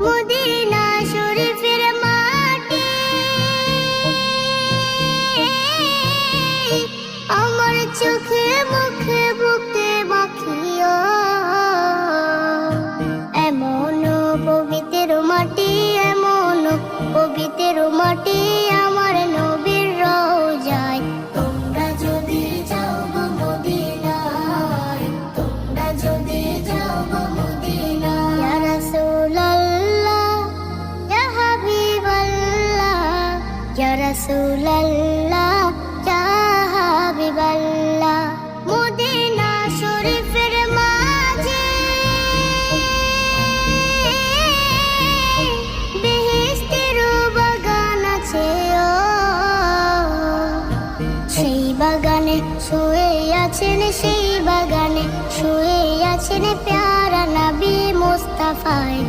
Medina শরীফের মাটি আমার চোখে মুখে বুকে মাখিও। এমন পবিত্র মাটি, এমন পবিত্র মাটি আমার নবীর রওজায়। তোমরা যদি যাও গো মদিনায়, তোমরা যদি যাও গো মদিনায়। ইয়া রাসূলুল্লাহ, ইয়া হাবিবাল্লাহ, ইয়া রাসূলুল্লাহ, ইয়া হাবিবাল্লাহ। মদিনা শরীফের মাঝে বেহেশতের বাগান আছে ও। সেই বাগানে শুয়ে আছেন, সেই বাগানে শুয়ে আছেন প্যারা নবী মুস্তাফায়।